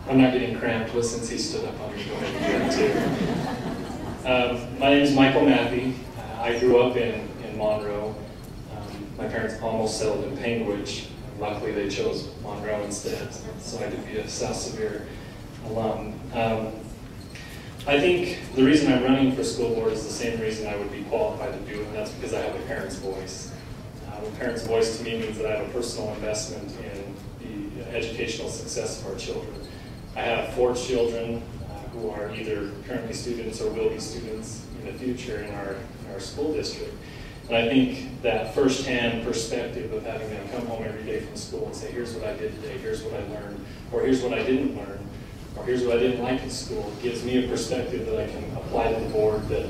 I'm not getting cramped since he stood up on me. Go ahead and do that too. My name is Michael Matthey. I grew up in Monroe. My parents almost settled in Panguitch. Luckily, they chose Monroe instead, so I could be a South Sevier alum. I think the reason I'm running for school board is the same reason I would be qualified to do it, and that's because I have a parent's voice. A parent's voice to me means that I have a personal investment in the educational success of our children. I have 4 children who are either currently students or will be students in the future in our school district. And I think that first-hand perspective of having them come home every day from school and say, here's what I did today, here's what I learned, or here's what I didn't learn, or here's what I didn't like in school, gives me a perspective that I can apply to the board that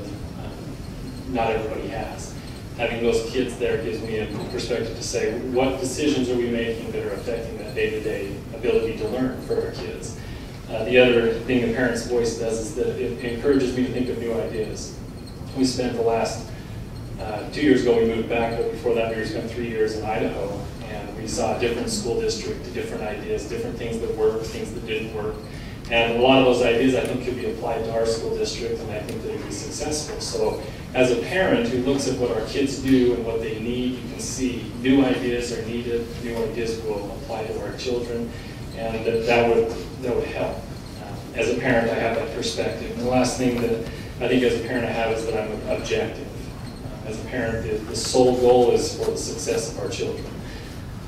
not everybody has. Having those kids there gives me a perspective to say, what decisions are we making that are affecting that day-to-day ability to learn for our kids? The other thing a parent's voice does is that it encourages me to think of new ideas. We spent the last 2 years ago, we moved back, but before that, we spent 3 years in Idaho, and we saw a different school district, different ideas, different things that worked, things that didn't work. And a lot of those ideas, I think, could be applied to our school district, and I think they would be successful. So as a parent who looks at what our kids do and what they need, you can see new ideas are needed, new ideas will apply to our children, and that would help. As a parent, I have that perspective. And the last thing that I think as a parent I have is that I'm objective. As a parent, the sole goal is for the success of our children.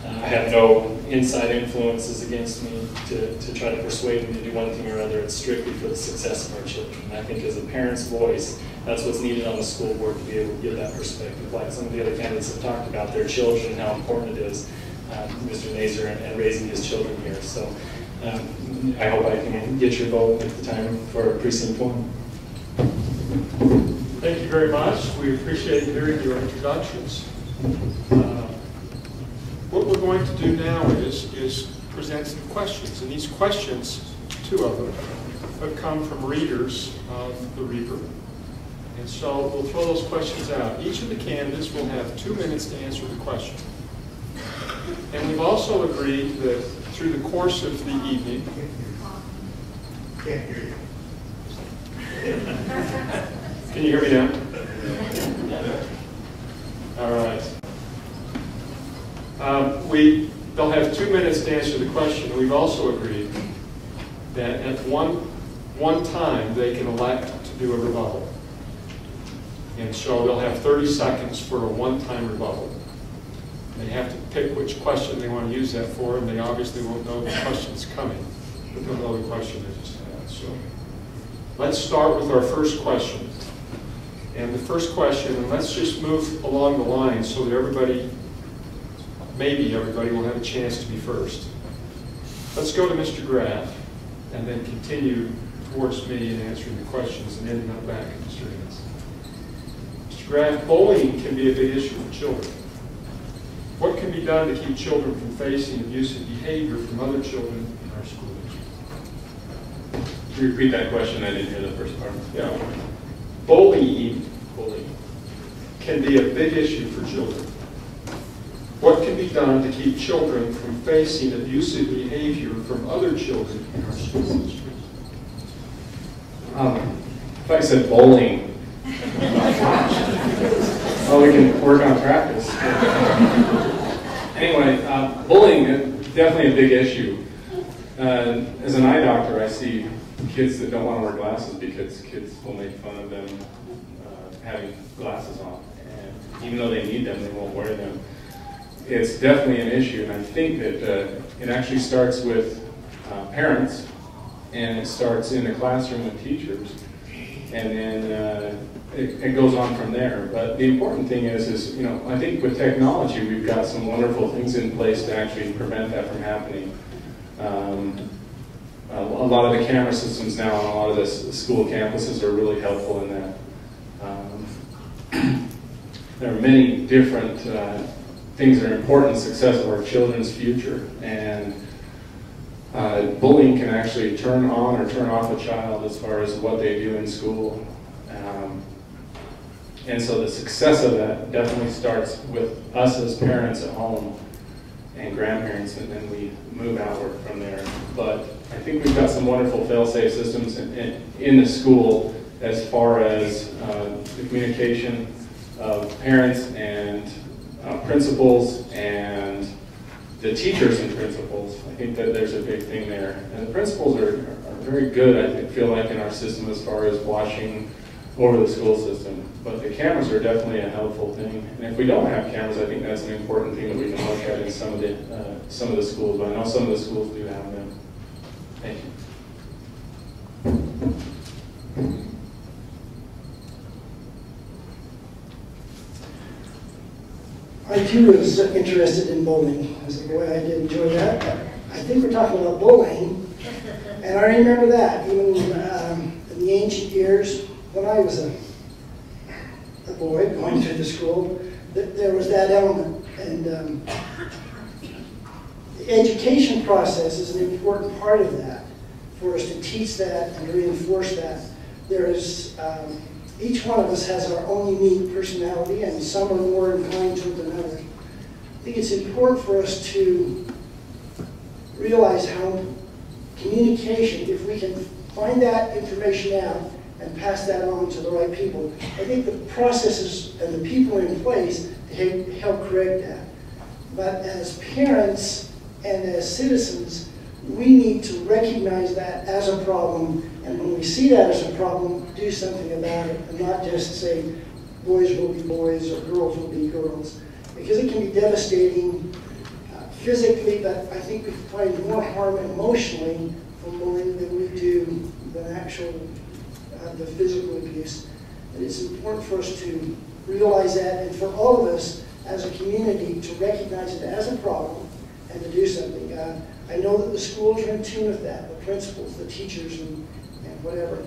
I have no inside influences against me to try to persuade them to do one thing or other. It's strictly for the success of our children. And I think as a parent's voice, that's what's needed on the school board to be able to give that perspective. Like some of the other candidates have talked about their children and how important it is, Mr. Nazer and raising his children here. So I hope I can get your vote at the time for precinct 1. Thank you very much. We appreciate hearing your introductions. What we're going to do now is present some questions, and these questions, 2 of them, have come from readers of the Reaper. And so we'll throw those questions out. Each of the candidates will have 2 minutes to answer the question. And we've also agreed that through the course of the evening, Can't hear you. can you hear me now? All right. They'll have 2 minutes to answer the question. We've also agreed that at one time they can elect to do a rebuttal. And so they'll have 30 seconds for a one-time rebuttal. They have to pick which question they want to use that for, and they obviously won't know the question's coming, but they'll know the question they just had. So let's start with our first question. And the first question, and let's just move along the line so that everybody, maybe everybody, will have a chance to be first. Let's go to Mr. Graff, and then continue towards me in answering the questions, and ending up back at Mr. Innes. Mr. Graff, bullying can be a big issue for children. What can be done to keep children from facing abusive behavior from other children in our school district? Can you repeat that question? I didn't hear the first part. Yeah. Bullying can be a big issue for children. What can be done to keep children from facing abusive behavior from other children in our school district? If I said bowling, well, we can work on practice. Anyway, bullying is definitely a big issue. As an eye doctor, I see kids that don't want to wear glasses because kids will make fun of them having glasses on. And even though they need them, they won't wear them. It's definitely an issue, and I think that it actually starts with parents, and it starts in the classroom with teachers, and then it goes on from there. But the important thing is, you know, I think with technology, we've got some wonderful things in place to actually prevent that from happening. A lot of the camera systems now on a lot of the school campuses are really helpful in that. There are many different things that are important in the success of our children's future, and bullying can actually turn on or turn off a child as far as what they do in school. And so the success of that definitely starts with us as parents at home. and grandparents, and then we move outward from there. But I think we've got some wonderful fail-safe systems in the school as far as the communication of parents and principals and the teachers and principals. I think that there's a big thing there. And the principals are very good, I feel like, in our system as far as watching over the school system. But the cameras are definitely a helpful thing. And if we don't have cameras, I think that's an important thing that we can look at in some of the schools. But I know some of the schools do have them. Thank you. I too was interested in bowling. I said, boy, I did enjoy that. But I think we're talking about bowling. And I remember that, even in the ancient years, when I was a boy going to the school, there was that element. And the education process is an important part of that, for us to teach that and to reinforce that. There is, each one of us has our own unique personality, and some are more inclined to it than others. I think it's important for us to realize how communication, if we can find that information out and pass that on to the right people, I think the processes and the people in place to help correct that. But as parents and as citizens, we need to recognize that as a problem, and when we see that as a problem, do something about it, and not just say boys will be boys or girls will be girls, because it can be devastating physically, but I think we find more harm emotionally from bullying than we do than actual the physical abuse. And it's important for us to realize that, and for all of us as a community to recognize it as a problem and to do something. I know that the schools are in tune with that, the principals, the teachers, and whatever.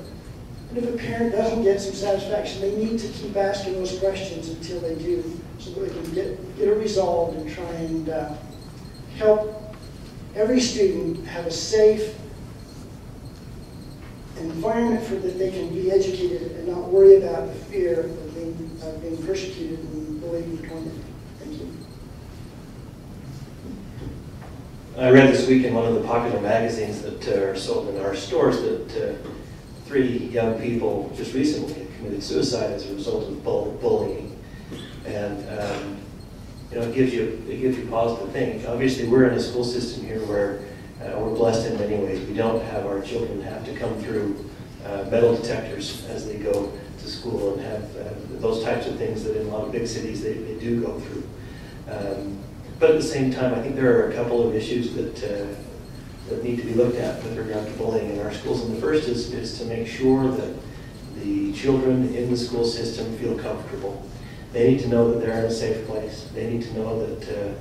And if a parent doesn't get some satisfaction, they need to keep asking those questions until they do, so that we can get it resolved and try and help every student have a safe environment for that they can be educated and not worry about the fear of being persecuted and bullied and tormented. Thank you. I read this week in one of the popular magazines that are sold in our stores that 3 young people just recently committed suicide as a result of bullying, and it gives you pause to think. Obviously, we're in a school system here where we're blessed in many ways. We don't have our children have to come through metal detectors as they go to school and have those types of things that in a lot of big cities they do go through. But at the same time, I think there are a couple of issues that need to be looked at with regard to bullying in our schools. And the first is to make sure that the children in the school system feel comfortable. They need to know that they're in a safe place. They need to know that,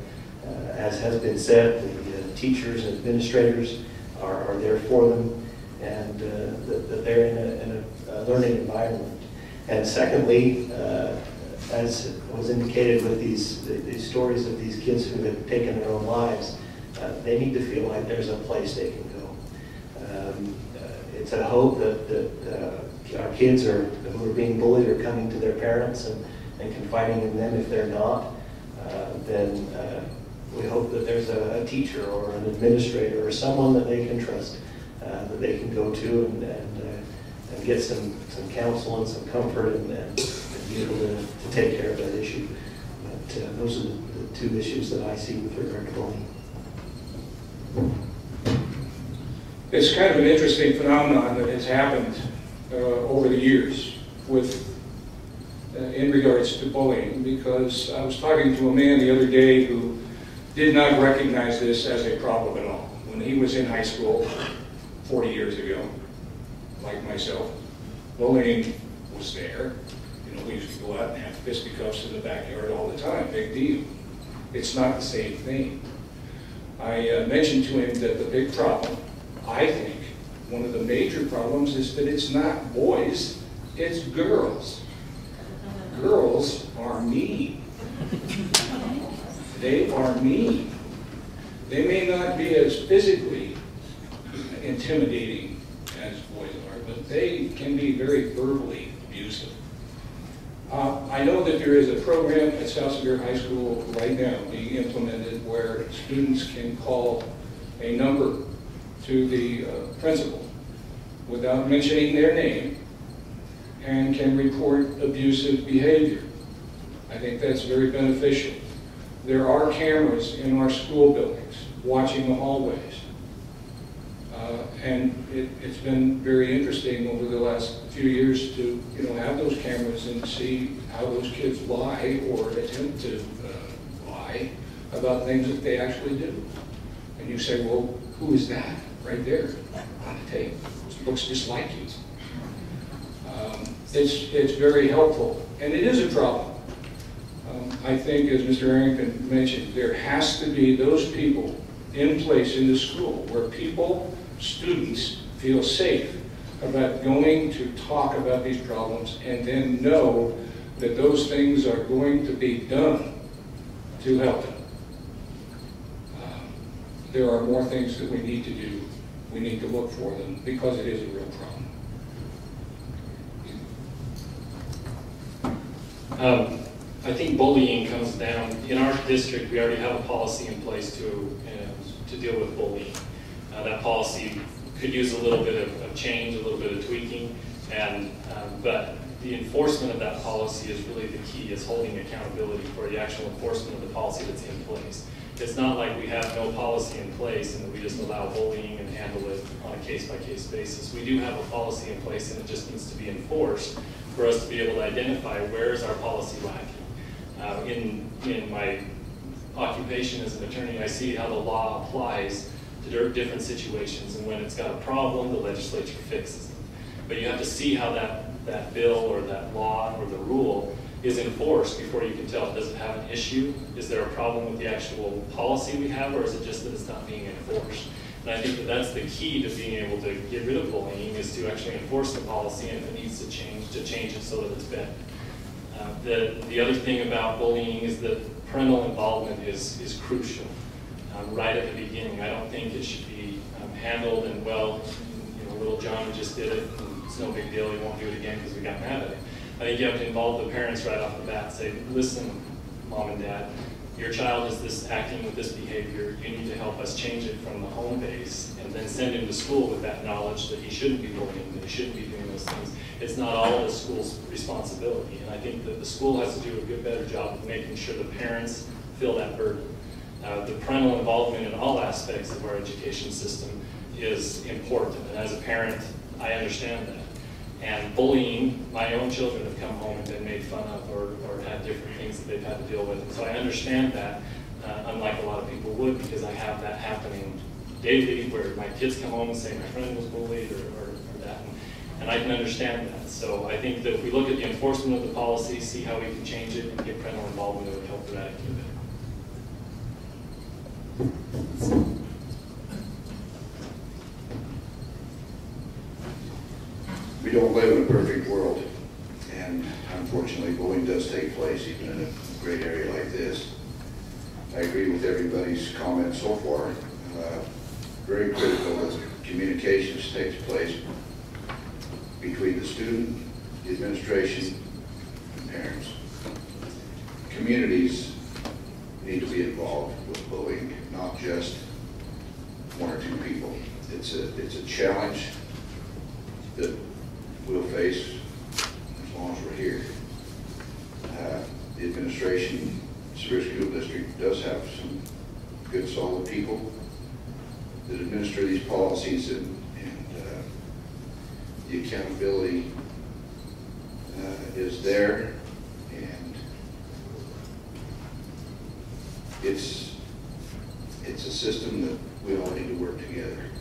as has been said, the teachers and administrators are there for them, and that they're in a learning environment. And secondly, as was indicated with these stories of these kids who have taken their own lives, they need to feel like there's a place they can go. It's a hope that our kids who are being bullied are coming to their parents and confiding in them. If they're not, then we hope that there's a teacher or an administrator or someone that they can trust, that they can go to and get some counsel and some comfort and be able to take care of that issue. But those are the 2 issues that I see with regard to bullying. It's kind of an interesting phenomenon that has happened over the years in regards to bullying, because I was talking to a man the other day who did not recognize this as a problem at all. When he was in high school 40 years ago, like myself, bullying was there. We used to go out and have fisticuffs in the backyard all the time, big deal. It's not the same thing. I mentioned to him that the big problem, I think, one of the major problems is that it's not boys, it's girls. Girls are mean. They are mean. They may not be as physically intimidating as boys are, but they can be very verbally abusive. I know that there is a program at South Severe High School right now being implemented where students can call a number to the principal without mentioning their name and can report abusive behavior. I think that's very beneficial. There are cameras in our school buildings watching the hallways. And it's been very interesting over the last few years to have those cameras and see how those kids lie or attempt to lie about things that they actually do. And you say, well, who is that right there on the tape? It looks just like you. It's very helpful, and it is a problem. I think, as Mr. Arrington mentioned, there has to be those people in place in the school where students feel safe about going to talk about these problems and then know that those things are going to be done to help them. There are more things that we need to do. We need to look for them because it is a real problem. I think bullying comes down, in our district, we already have a policy in place to deal with bullying. That policy could use a little bit of change, a little bit of tweaking, but the enforcement of that policy is really the key, is holding accountability for the actual enforcement of the policy that's in place. It's not like we have no policy in place and that we just allow bullying and handle it on a case-by-case basis. We do have a policy in place and it just needs to be enforced for us to be able to identify where is our policy lacking. In my occupation as an attorney, I see how the law applies to different situations, and when it's got a problem, the legislature fixes it. But you have to see how that bill or that law or the rule is enforced before you can tell, does it have an issue? Is there a problem with the actual policy we have, or is it just that it's not being enforced? And I think that that's the key to being able to get rid of bullying, is to actually enforce the policy, and if it needs to change it so that it's better. The other thing about bullying is that parental involvement is crucial right at the beginning. I don't think it should be handled and, well, little John just did it, and it's no big deal, he won't do it again because we got mad at him. I think you have to involve the parents right off the bat, say, listen, Mom and Dad, your child is acting with this behavior, you need to help us change it from the home base, and then send him to school with that knowledge that he shouldn't be bullying, that he shouldn't be doing those things. It's not all the school's responsibility, and I think that the school has to do a better job of making sure the parents feel that burden. The parental involvement in all aspects of our education system is important, and as a parent, I understand that. And bullying, my own children have come home and been made fun of or had different things that they've had to deal with. And so I understand that, unlike a lot of people would, because I have that happening daily where my kids come home and say my friend was bullied or that. And I can understand that. So I think that if we look at the enforcement of the policy, see how we can change it and get parental involvement, it would help eradicate it. We don't live in a perfect world, and unfortunately bullying does take place even in a great area like this. I agree with everybody's comments so far. Very critical that communications takes place between the student, the administration, and parents. Communities need to be involved with bullying, not just one or two people. It's a challenge that we'll face as long as we're here. The administration, Severe School District, does have some good, solid people that administer these policies, and the accountability is there, and it's a system that we all need to work together.